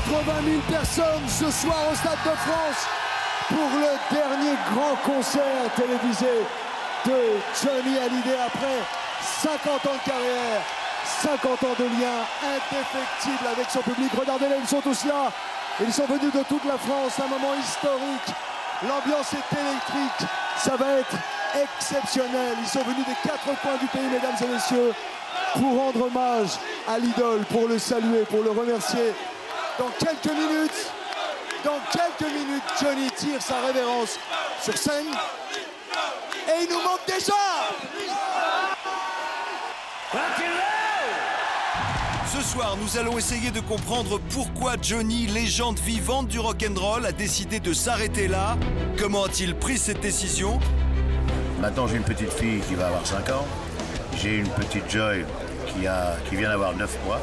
000 personnes ce soir au Stade de France pour le dernier grand concert télévisé de Johnny Hallyday après 50 ans de carrière, 50 ans de lien indéfectible avec son public. Regardez-les, ils sont tous là. Ils sont venus de toute la France, un moment historique. L'ambiance est électrique, ça va être exceptionnel. Ils sont venus des 4 coins du pays, mesdames et messieurs, pour rendre hommage à l'idole, pour le saluer, pour le remercier. Dans quelques minutes, Johnny tire sa révérence sur scène. Et il nous manque déjà. Ce soir, nous allons essayer de comprendre pourquoi Johnny, légende vivante du rock'n'roll, a décidé de s'arrêter là. Comment a-t-il pris cette décision? Maintenant, j'ai une petite fille qui va avoir 5 ans. J'ai une petite Joy qui vient d'avoir 9 mois.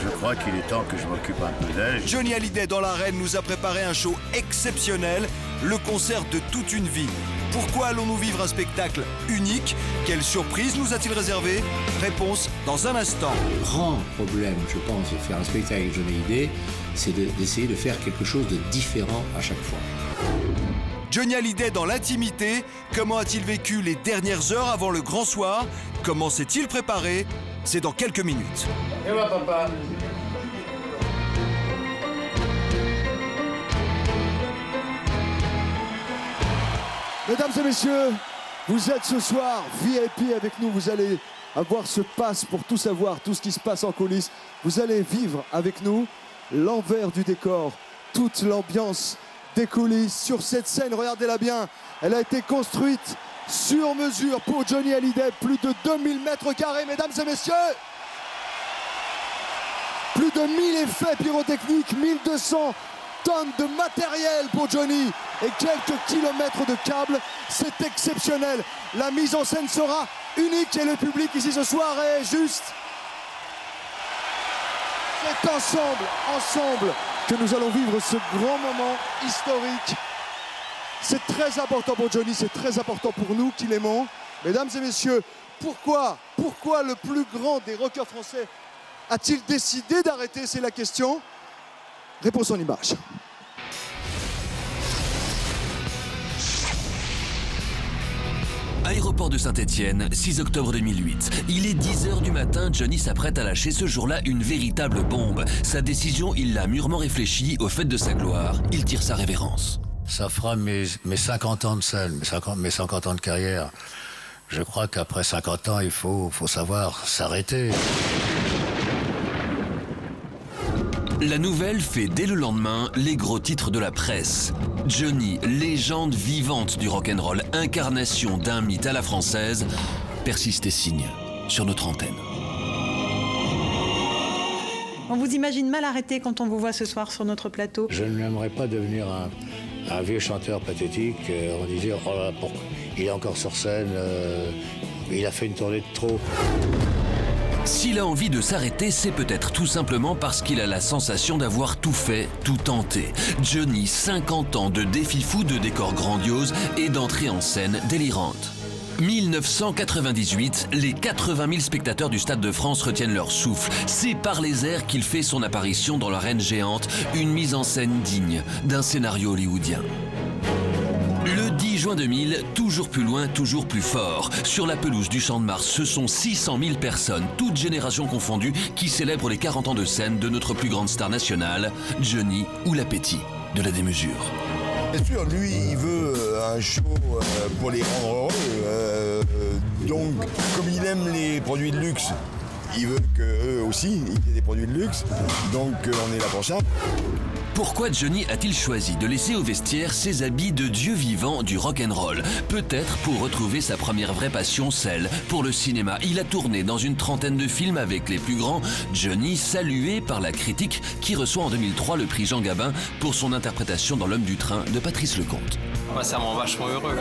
Je crois qu'il est temps que je m'occupe un peu d'elle. Johnny Hallyday dans l'arène nous a préparé un show exceptionnel, le concert de toute une vie. Pourquoi allons-nous vivre un spectacle unique? Quelle surprise nous a-t-il réservé? Réponse dans un instant. Le grand problème, je pense, de faire un spectacle avec Johnny Hallyday, c'est d'essayer de faire quelque chose de différent à chaque fois. Johnny Hallyday dans l'intimité, comment a-t-il vécu les dernières heures avant le grand soir? Comment s'est-il préparé? C'est dans quelques minutes. Et voilà, papa. Mesdames et messieurs, vous êtes ce soir VIP avec nous. Vous allez avoir ce pass pour tout savoir, tout ce qui se passe en coulisses. Vous allez vivre avec nous l'envers du décor, toute l'ambiance des coulisses sur cette scène. Regardez-la bien, elle a été construite sur mesure pour Johnny Hallyday. Plus de 2000 mètres carrés, mesdames et messieurs. Plus de 1000 effets pyrotechniques, 1200 tonnes de matériel pour Johnny et quelques kilomètres de câbles. C'est exceptionnel. La mise en scène sera unique et le public ici ce soir est juste. C'est ensemble que nous allons vivre ce grand moment historique. C'est très important pour Johnny, c'est très important pour nous qui l'aimons. Mesdames et messieurs, pourquoi le plus grand des rockers français a-t-il décidé d'arrêter? C'est la question. Réponse en image. Aéroport de Saint-Étienne, 6 octobre 2008. Il est 10h du matin, Johnny s'apprête à lâcher ce jour-là une véritable bombe. Sa décision, il l'a mûrement réfléchie. Au fait de sa gloire, il tire sa révérence. Ça fera mes 50 ans de scène, mes 50 ans de carrière. Je crois qu'après 50 ans, il faut savoir s'arrêter. La nouvelle fait dès le lendemain les gros titres de la presse. Johnny, légende vivante du rock'n'roll, incarnation d'un mythe à la française, persiste et signe sur notre antenne. On vous imagine mal arrêté quand on vous voit ce soir sur notre plateau. Je n'aimerais pas devenir un vieux chanteur pathétique en disant « Oh là, pourquoi il est encore sur scène, il a fait une tournée de trop ». S'il a envie de s'arrêter, c'est peut-être tout simplement parce qu'il a la sensation d'avoir tout fait, tout tenté. Johnny, 50 ans de défis fous, de décors grandioses et d'entrées en scène délirantes. 1998, les 80 000 spectateurs du Stade de France retiennent leur souffle. C'est par les airs qu'il fait son apparition dans l'arène géante, une mise en scène digne d'un scénario hollywoodien. Le 10 juin 2000, toujours plus loin, toujours plus fort. Sur la pelouse du Champ de Mars, ce sont 600 000 personnes, toutes générations confondues, qui célèbrent les 40 ans de scène de notre plus grande star nationale, Johnny ou l'appétit de la démesure. Bien sûr, lui, il veut un show pour les rendre heureux. Donc, comme il aime les produits de luxe, il veut qu'eux aussi, il y ait des produits de luxe. Donc, on est là pour ça. Pourquoi Johnny a-t-il choisi de laisser au vestiaire ses habits de dieu vivant du rock'n'roll? Peut-être pour retrouver sa première vraie passion, celle pour le cinéma. Il a tourné dans une trentaine de films avec les plus grands. Johnny, salué par la critique, qui reçoit en 2003 le prix Jean Gabin pour son interprétation dans L'Homme du Train de Patrice Lecomte. Moi, ça me rend vachement heureux.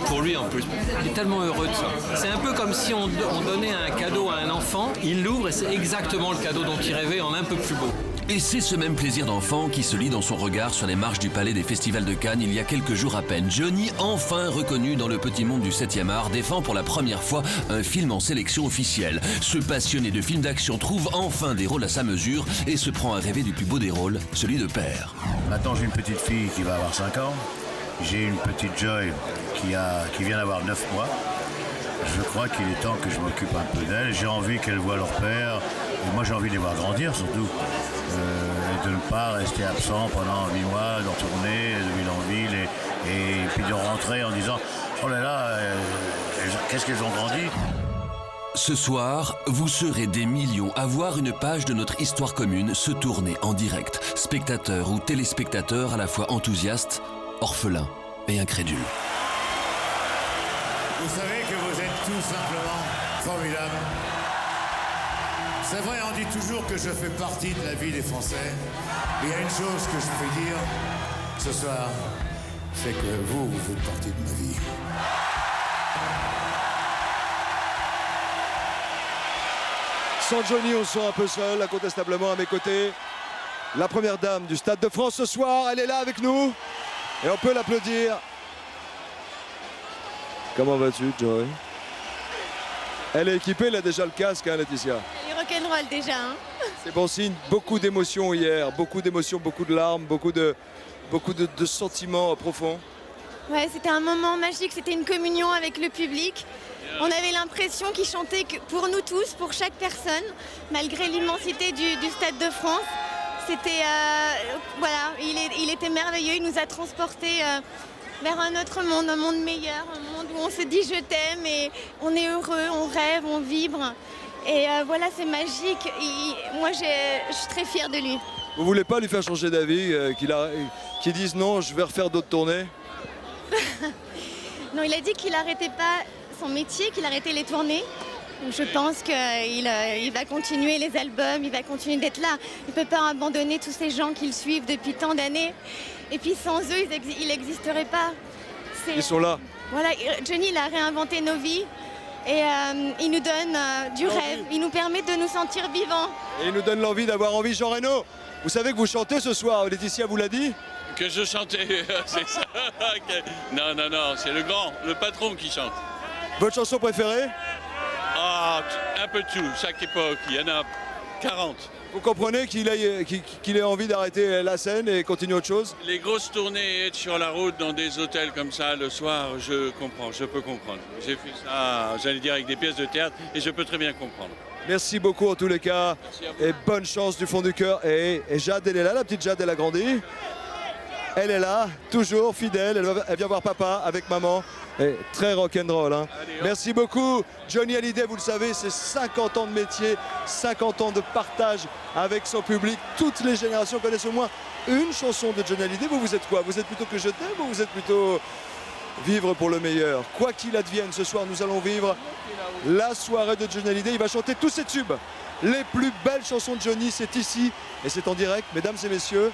Pour lui, en plus. Il est tellement heureux de ça. C'est un peu comme si on donnait un cadeau à un enfant, il l'ouvre et c'est exactement le cadeau dont il rêvait en un peu plus beau. Et c'est ce même plaisir d'enfant qui se lit dans son regard sur les marches du Palais des Festivals de Cannes il y a quelques jours à peine. Johnny, enfin reconnu dans le petit monde du 7e art, défend pour la première fois un film en sélection officielle. Ce passionné de films d'action trouve enfin des rôles à sa mesure et se prend à rêver du plus beau des rôles, celui de père. Maintenant, j'ai une petite fille qui va avoir 5 ans. J'ai une petite Joy qui vient d'avoir 9 mois. Je crois qu'il est temps que je m'occupe un peu d'elle. J'ai envie qu'elle voie leur père. Et moi, j'ai envie de les voir grandir, surtout. Et de ne pas rester absent pendant 8 mois, de retourner de ville en ville et puis de rentrer en disant « Oh là là, qu'est-ce qu'elles ont grandi ?» Ce soir, vous serez des millions à voir une page de notre histoire commune se tourner en direct. Spectateurs ou téléspectateurs à la fois enthousiastes, orphelins et incrédules. Vous savez que vous êtes tout simplement formidables. C'est vrai, on dit toujours que je fais partie de la vie des Français. Mais il y a une chose que je peux dire ce soir, c'est que vous faites partie de ma vie. Sans Johnny, on se sent un peu seul, incontestablement à mes côtés. La première dame du Stade de France ce soir, elle est là avec nous. Et on peut l'applaudir. Comment vas-tu, Joy? Elle est équipée, elle a déjà le casque, hein, Laetitia? Elle est rock'n'roll déjà. Hein. C'est bon signe, beaucoup d'émotions hier, beaucoup d'émotions, beaucoup de larmes, beaucoup de sentiments profonds. Ouais, c'était un moment magique, c'était une communion avec le public. On avait l'impression qu'il chantait pour nous tous, pour chaque personne, malgré l'immensité du Stade de France. C'était, voilà, il était merveilleux, il nous a transportés vers un autre monde, un monde meilleur, un monde où on se dit je t'aime et on est heureux, on rêve, on vibre. Et voilà, c'est magique. Moi, je suis très fière de lui. Vous voulez pas lui faire changer d'avis, qu'il dise non, je vais refaire d'autres tournées? Non, il a dit qu'il n'arrêtait pas son métier, qu'il arrêtait les tournées. Donc je pense qu'il va continuer les albums, il va continuer d'être là. Il ne peut pas abandonner tous ces gens qui le suivent depuis tant d'années. Et puis sans eux, il n'existerait pas. Ils sont là. Voilà, Johnny, il a réinventé nos vies. Et il nous donne du rêve, il nous permet de nous sentir vivants. Et il nous donne l'envie d'avoir envie. Jean Reno, vous savez que vous chantez ce soir, Laetitia vous l'a dit? Que je chantais, c'est ça. Non, c'est le patron qui chante. Votre chanson préférée? Ah, un peu de tout, chaque époque, il y en a 40. Vous comprenez qu'il ait envie d'arrêter la scène et continuer autre chose? Les grosses tournées et être sur la route dans des hôtels comme ça le soir, je comprends, je peux comprendre. J'ai fait ça, j'allais dire, avec des pièces de théâtre et je peux très bien comprendre. Merci beaucoup en tous les cas et bonne chance du fond du cœur. Et Jade, elle est là, la petite Jade, elle a grandi. Elle est là, toujours fidèle, elle vient voir papa avec maman. Et très rock'n'roll. Hein. Merci beaucoup. Johnny Hallyday, vous le savez, c'est 50 ans de métier, 50 ans de partage avec son public. Toutes les générations connaissent au moins une chanson de Johnny Hallyday. Vous êtes quoi? Vous êtes plutôt que je t'aime ou vous êtes plutôt vivre pour le meilleur? Quoi qu'il advienne, ce soir, nous allons vivre la soirée de Johnny Hallyday. Il va chanter tous ses tubes. Les plus belles chansons de Johnny, c'est ici et c'est en direct. Mesdames et messieurs,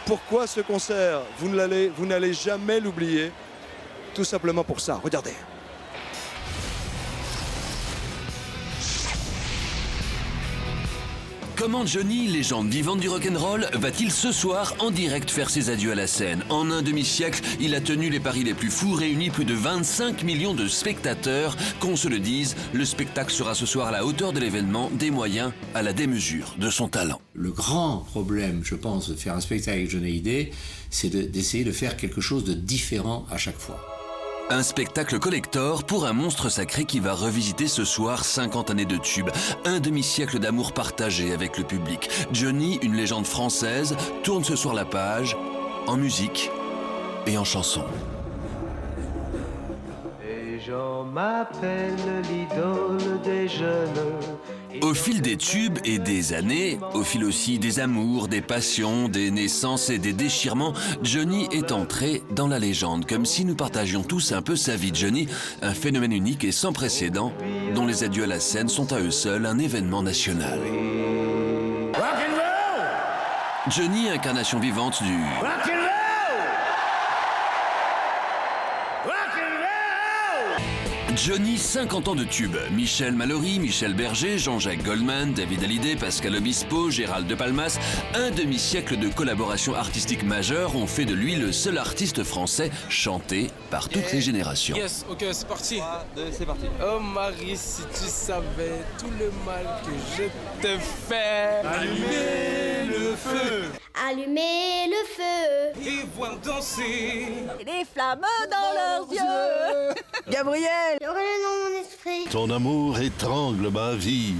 pourquoi ce concert? Vous n'allez jamais l'oublier. Tout simplement pour ça, regardez. Comment Johnny, légende vivante du rock'n'roll, va-t-il ce soir en direct faire ses adieux à la scène? En un demi-siècle, il a tenu les paris les plus fous, réuni plus de 25 millions de spectateurs. Qu'on se le dise, le spectacle sera ce soir à la hauteur de l'événement, des moyens à la démesure de son talent. Le grand problème, je pense, de faire un spectacle avec Johnny Hallyday, c'est d'essayer de faire quelque chose de différent à chaque fois. Un spectacle collector pour un monstre sacré qui va revisiter ce soir 50 années de tubes. Un demi-siècle d'amour partagé avec le public. Johnny, une légende française, tourne ce soir la page en musique et en chanson. Les gens m'appellent l'idole des jeunes. Au fil des tubes et des années, au fil aussi des amours, des passions, des naissances et des déchirements, Johnny est entré dans la légende, comme si nous partagions tous un peu sa vie. Johnny, un phénomène unique et sans précédent, dont les adieux à la scène sont à eux seuls un événement national. Johnny, incarnation vivante du... Johnny, 50 ans de tube. Michel Mallory, Michel Berger, Jean-Jacques Goldman, David Hallyday, Pascal Obispo, Gérald de Palmas. Un demi-siècle de collaboration artistique majeure ont fait de lui le seul artiste français chanté par toutes les générations. Yes, ok, c'est parti. 3, 2, c'est parti. Oh Marie, si tu savais tout le mal que je te fais. Allumez le feu. Allumez le feu Et voir danser Des flammes dans leurs yeux. Gabriel. le dans mon esprit. Ton amour étrangle ma vie.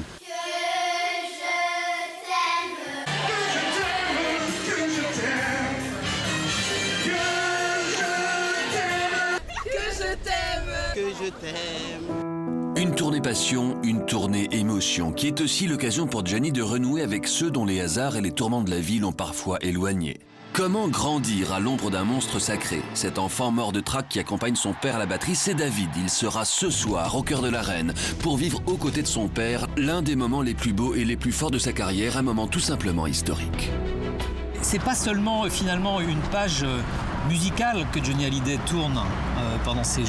Une tournée passion, une tournée émotion, qui est aussi l'occasion pour Johnny de renouer avec ceux dont les hasards et les tourments de la vie l'ont parfois éloigné. Comment grandir à l'ombre d'un monstre sacré? Cet enfant mort de trac qui accompagne son père à la batterie, c'est David. Il sera ce soir au cœur de l'arène pour vivre aux côtés de son père l'un des moments les plus beaux et les plus forts de sa carrière, un moment tout simplement historique. C'est pas seulement finalement une page musicale que Johnny Hallyday tourne pendant ces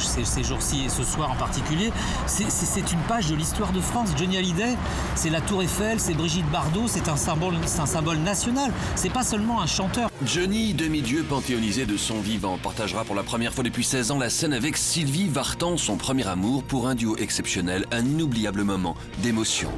jours-ci et ce soir en particulier. C'est une page de l'histoire de France. Johnny Hallyday, c'est la Tour Eiffel, c'est Brigitte Bardot, c'est un symbole national. C'est pas seulement un chanteur. Johnny, demi-dieu panthéonisé de son vivant, partagera pour la première fois depuis 16 ans la scène avec Sylvie Vartan, son premier amour, pour un duo exceptionnel, un inoubliable moment d'émotion.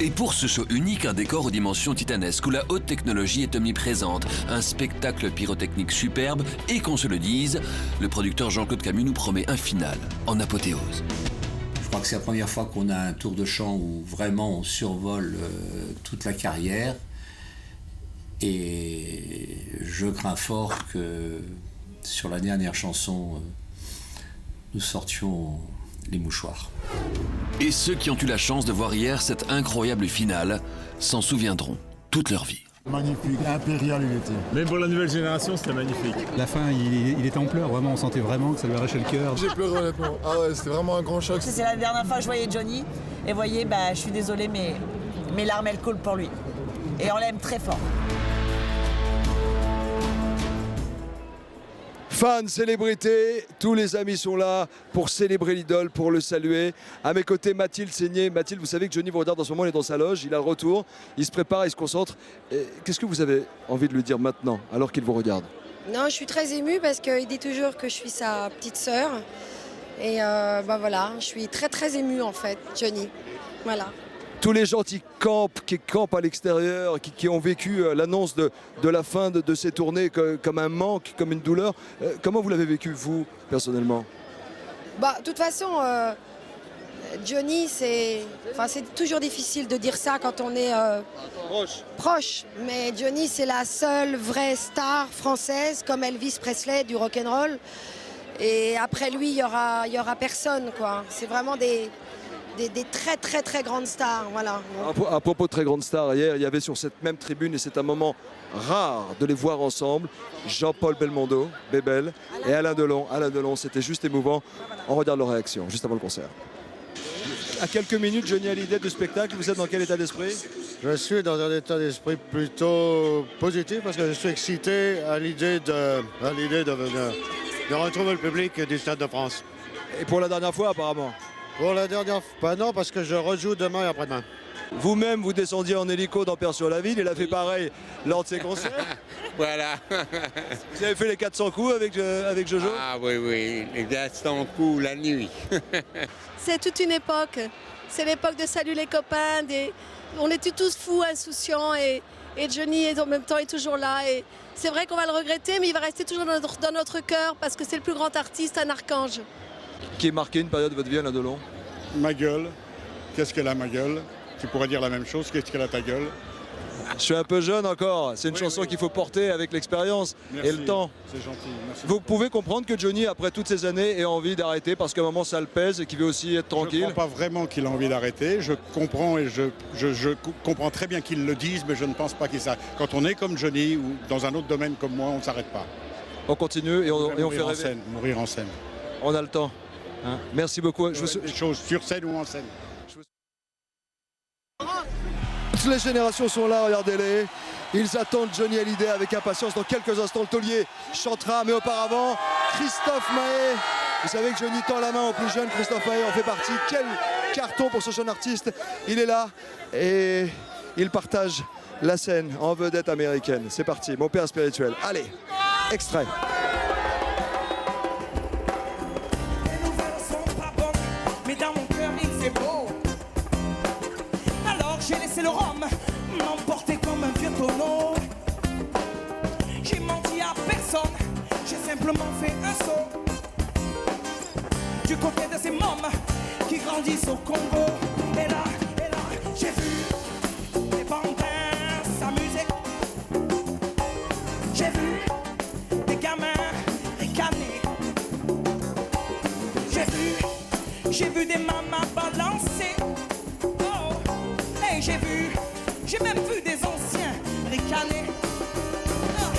Et pour ce show unique, un décor aux dimensions titanesques où la haute technologie est omniprésente, un spectacle pyrotechnique superbe et qu'on se le dise, le producteur Jean-Claude Camus nous promet un final en apothéose. Je crois que c'est la première fois qu'on a un tour de chant où vraiment on survole toute la carrière et je crains fort que sur la dernière chanson, nous sortions les mouchoirs. Et ceux qui ont eu la chance de voir hier cette incroyable finale s'en souviendront toute leur vie. Magnifique, impérial il était. Même pour la nouvelle génération, c'était magnifique. La fin, il était en pleurs, vraiment, on sentait vraiment que ça lui arrachait le cœur. J'ai pleuré honnêtement. Ah ouais, c'était vraiment un grand choc. C'est la dernière fois que je voyais Johnny. Et vous voyez, je suis désolée, mais mes larmes, elles coulent pour lui. Et on l'aime très fort. Fans, célébrités, tous les amis sont là pour célébrer l'idole, pour le saluer. À mes côtés, Mathilde Seigné. Mathilde, vous savez que Johnny vous regarde en ce moment, il est dans sa loge, il a le retour, il se prépare, il se concentre. Qu'est-ce que vous avez envie de lui dire maintenant, alors qu'il vous regarde? Non, je suis très émue parce qu'il dit toujours que je suis sa petite sœur. Et voilà, je suis très très émue en fait, Johnny. Voilà. Tous les gens qui campent à l'extérieur, qui ont vécu l'annonce de la fin de ces tournées comme un manque, comme une douleur. Comment vous l'avez vécu, vous, personnellement? De toute façon, Johnny, c'est toujours difficile de dire ça quand on est proche. Mais Johnny, c'est la seule vraie star française, comme Elvis Presley du rock'n'roll. Et après lui, il y aura personne, quoi. C'est vraiment des très très très grandes stars, voilà. À propos de très grandes stars, hier il y avait sur cette même tribune, et c'est un moment rare de les voir ensemble, Jean-Paul Belmondo, Bébel, et Alain Delon. Alain Delon, c'était juste émouvant. On regarde leur réaction juste avant le concert. À quelques minutes, Johnny Hallyday du spectacle, vous êtes dans quel état d'esprit? Je suis dans un état d'esprit plutôt positif parce que je suis excité à l'idée de retrouver le public du Stade de France. Et pour la dernière fois apparemment? Pour la dernière fois, non, parce que je rejoue demain et après-demain. Vous-même, vous descendiez en hélico dans Père sur la Ville, il a fait pareil lors de ses concerts. Voilà. Vous avez fait les 400 coups avec Jojo? Ah oui, les 400 coups la nuit. C'est toute une époque. C'est l'époque de Salut les copains. On était tous fous, insouciants et Johnny en même temps est toujours là. Et c'est vrai qu'on va le regretter, mais il va rester toujours dans notre cœur parce que c'est le plus grand artiste, un archange. Qui est marqué une période de votre vie, Alain Delon? Ma gueule. Qu'est-ce qu'elle a, ma gueule? Tu pourrais dire la même chose. Qu'est-ce qu'elle a, ta gueule? Je suis un peu jeune encore. C'est une chanson qu'il faut porter avec l'expérience et le temps. C'est gentil. Merci. Vous pouvez comprendre que Johnny, après toutes ces années, ait envie d'arrêter parce qu'à un moment ça le pèse et qu'il veut aussi être tranquille? Je ne crois pas vraiment qu'il a envie d'arrêter. Je comprends et je comprends très bien qu'il le dise, mais je ne pense pas qu'il s'arrête. Quand on est comme Johnny ou dans un autre domaine comme moi, on ne s'arrête pas. On continue et on fait rêver. Mourir en scène. On a le temps. Hein, merci beaucoup. Des choses sur scène ou en scène. Toutes les générations sont là, regardez-les. Ils attendent Johnny Hallyday avec impatience. Dans quelques instants, le taulier chantera, mais auparavant, Christophe Maé Vous savez que Johnny tend la main au plus jeune, Christophe Maé en fait partie. Quel carton pour ce jeune artiste. Il est là et il partage la scène en vedette américaine. C'est parti, mon père spirituel. Allez, extrait. Les nouvelles sont pas bonnes, mais dans mon cœur il fait beau. Alors j'ai laissé le rhum m'emporter comme un vieux tonneau. J'ai menti à personne, j'ai simplement fait un saut. Du côté de ces mômes qui grandissent au Congo. Et là, j'ai vu des bambins s'amuser. J'ai vu des gamins ricaner. J'ai vu des mamas balancer. Oh, et j'ai même vu des anciens ricaner. Ah,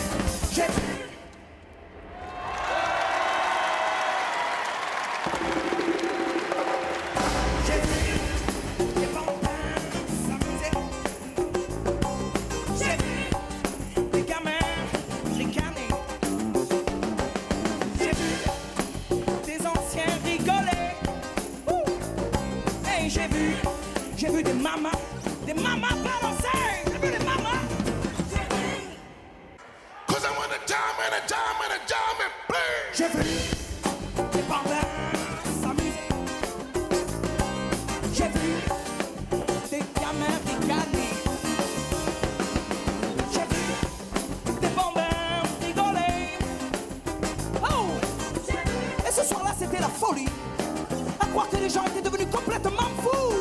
j'ai vu. J'ai vu des mamas balancer. J'ai vu des mamas. Cause I want a dime and a dime and a dime and play. J'ai vu des bambins s'amuser. J'ai vu des gamins ricaner. J'ai vu des bambins rigoler. Oh! Et ce soir-là, c'était la folie. À croire que les gens étaient devenus complètement fous.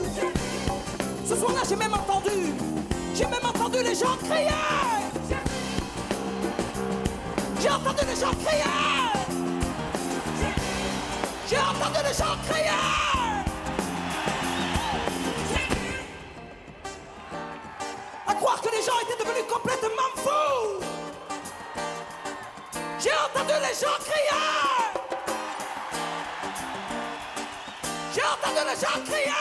Ce soir-là, j'ai même entendu les gens crier. J'ai entendu les gens crier. J'ai entendu les gens crier. À croire que les gens étaient devenus complètement fous. J'ai entendu les gens crier. J'ai entendu les gens crier.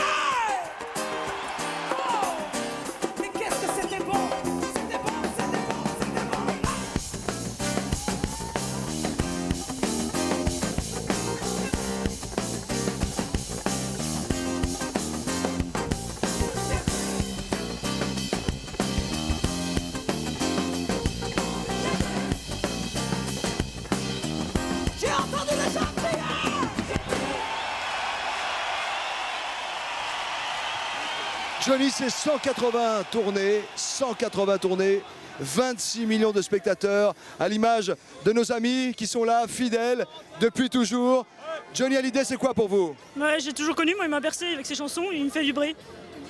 Johnny, c'est 180 tournées, 26 millions de spectateurs, à l'image de nos amis qui sont là, fidèles, depuis toujours. Johnny Hallyday, c'est quoi pour vous? Ouais, j'ai toujours connu, moi il m'a bercé avec ses chansons, il me fait vibrer.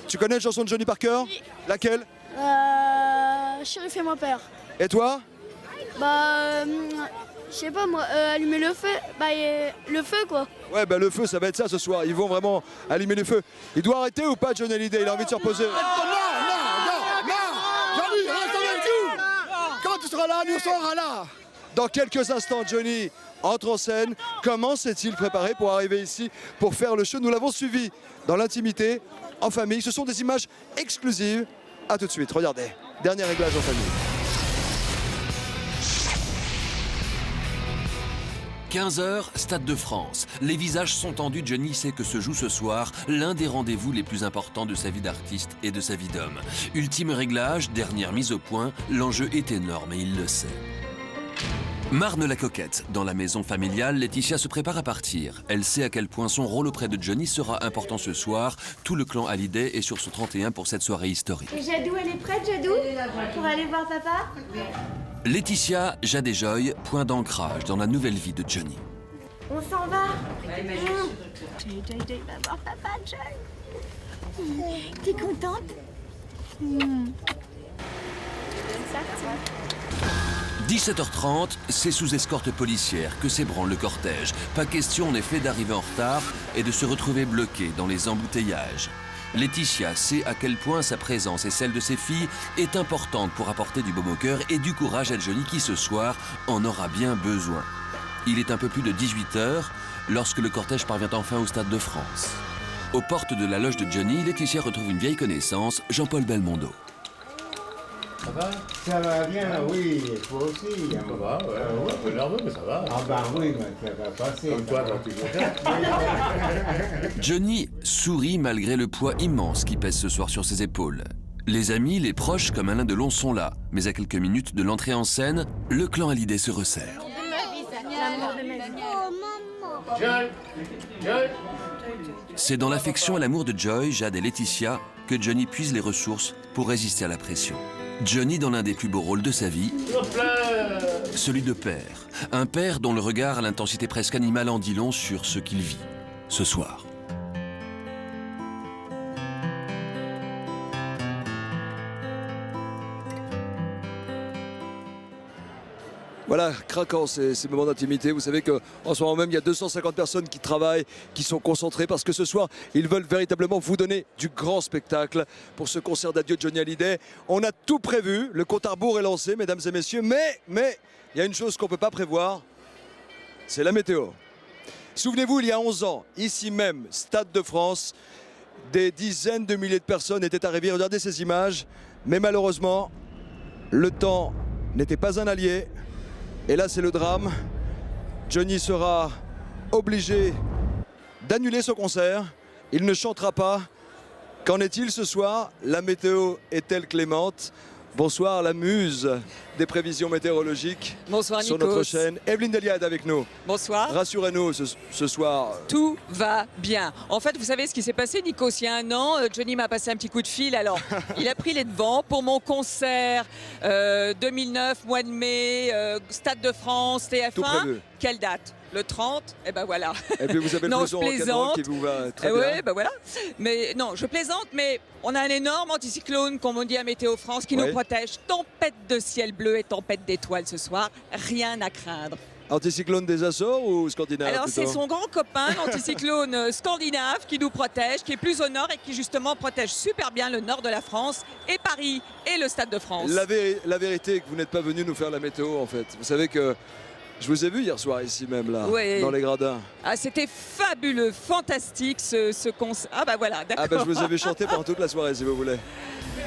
Tu connais une chanson de Johnny par cœur? Oui. Laquelle? Chérie, fais-moi peur. Et toi? Bah, je sais pas moi, allumer le feu, le feu quoi. Ouais, le feu, ça va être ça ce soir. Ils vont vraiment allumer le feu. Il doit arrêter ou pas, Johnny Hallyday? Il a envie de se reposer. Non, Johnny, reste avec nous. Quand tu seras là, nous serons là. Dans quelques instants, Johnny entre en scène. Comment s'est-il préparé pour arriver ici, pour faire le show? Nous l'avons suivi dans l'intimité, en famille. Ce sont des images exclusives. A tout de suite, regardez. Dernier réglage en famille. 15h, Stade de France. Les visages sont tendus. Johnny sait que se joue ce soir l'un des rendez-vous les plus importants de sa vie d'artiste et de sa vie d'homme. Ultime réglage, dernière mise au point, l'enjeu est énorme et il le sait. Marne la coquette. Dans la maison familiale, Laetitia se prépare à partir. Elle sait à quel point son rôle auprès de Johnny sera important ce soir. Tout le clan Hallyday est sur ce 31 pour cette soirée historique. Et Jadou, elle est prête, Jadou? Pour aller voir papa? Laetitia, Jade et Joy, point d'ancrage dans la nouvelle vie de Johnny. On s'en va. Joy va voir papa, Joy. T'es contente? 17h30, c'est sous escorte policière que s'ébranle le cortège. Pas question en effet d'arriver en retard et de se retrouver bloqué dans les embouteillages. Laetitia sait à quel point sa présence et celle de ses filles est importante pour apporter du baume au cœur et du courage à Johnny qui ce soir en aura bien besoin. Il est un peu plus de 18h lorsque le cortège parvient enfin au Stade de France. Aux portes de la loge de Johnny, Laetitia retrouve une vieille connaissance, Jean-Paul Belmondo. Ça va? Ça va bien, oui, toi aussi. Ça va, ouais, un peu nerveux, mais ça va. Ah ben oui, mais ça va passer. Comme toi, quand tu Johnny sourit malgré le poids immense qui pèse ce soir sur ses épaules. Les amis, les proches comme Alain Delon sont là, mais à quelques minutes de l'entrée en scène, le clan Hallyday se resserre. C'est dans l'affection et l'amour de Joy, Jade et Laetitia que Johnny puise les ressources pour résister à la pression. Johnny dans l'un des plus beaux rôles de sa vie, celui de père. Un père dont le regard à l'intensité presque animale en dit long sur ce qu'il vit ce soir. Voilà, craquant ces moments d'intimité. Vous savez qu'en ce moment même, il y a 250 personnes qui travaillent, qui sont concentrées parce que ce soir, ils veulent véritablement vous donner du grand spectacle pour ce concert d'adieu de Johnny Hallyday. On a tout prévu, le compte à rebours est lancé, mesdames et messieurs, mais il y a une chose qu'on ne peut pas prévoir, c'est la météo. Souvenez-vous, il y a 11 ans, ici même, Stade de France, des dizaines de milliers de personnes étaient arrivées. Regardez ces images, mais malheureusement, le temps n'était pas un allié. Et là, c'est le drame. Johnny sera obligé d'annuler son concert. Il ne chantera pas. Qu'en est-il ce soir? La météo est-elle clémente? Bonsoir, la muse des prévisions météorologiques. Bonsoir, sur Nikos. notre chaîne. Evelyne Deliade avec nous. Bonsoir. Rassurez-nous ce soir. Tout va bien. En fait, vous savez ce qui s'est passé, Nikos? Il y a un an, Johnny m'a passé un petit coup de fil. Alors, il a pris les devants pour mon concert 2009, mois de mai, Stade de France, TF1. Tout prévu. Quelle date? Le 30, et ben voilà. Et puis vous avez le non, blouson je en cadran plaisante. qui vous va très Ouais, bien. ben voilà. Mais non, je plaisante, mais on a un énorme anticyclone, comme on dit à Météo France, qui Ouais. nous protège. Tempête de ciel bleu et tempête d'étoiles ce soir. Rien à craindre. Anticyclone des Açores ou scandinave? Alors plutôt c'est son grand copain, l'anticyclone scandinave, qui nous protège, qui est plus au nord et qui justement protège super bien le nord de la France et Paris et le Stade de France. La vérité est que vous n'êtes pas venu nous faire la météo en fait. Vous savez que je vous ai vu hier soir ici même là, Ouais. dans les gradins. Ah, c'était fabuleux, fantastique ce concert. Ah bah voilà, d'accord. Ah bah je vous ai vu chanter pendant toute la soirée si vous voulez.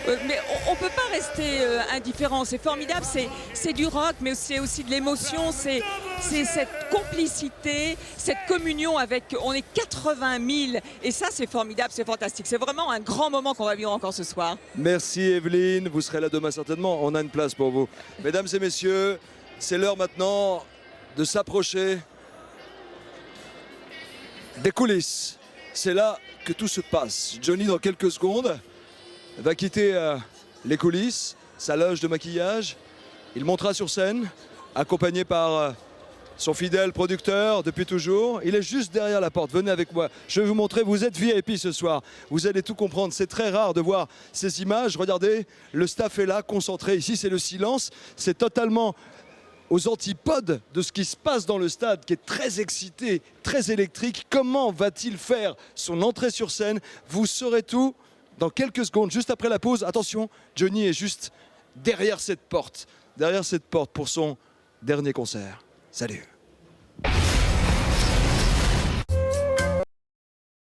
Mais on ne peut pas rester indifférent, c'est formidable, c'est du rock, mais c'est aussi de l'émotion, c'est cette complicité, cette communion avec, on est 80 000, et ça c'est formidable, c'est fantastique, c'est vraiment un grand moment qu'on va vivre encore ce soir. Merci Evelyne, vous serez là demain certainement, on a une place pour vous. Mesdames et messieurs, c'est l'heure maintenant de s'approcher des coulisses. C'est là que tout se passe. Johnny dans quelques secondes va quitter les coulisses, sa loge de maquillage. Il montera sur scène, accompagné par son fidèle producteur depuis toujours. Il est juste derrière la porte. Venez avec moi. Je vais vous montrer. Vous êtes VIP ce soir. Vous allez tout comprendre. C'est très rare de voir ces images. Regardez, le staff est là, concentré. Ici, c'est le silence. C'est totalement aux antipodes de ce qui se passe dans le stade, qui est très excité, très électrique. Comment va-t-il faire son entrée sur scène? Vous saurez tout dans quelques secondes, juste après la pause. Attention, Johnny est juste derrière cette porte pour son dernier concert. Salut.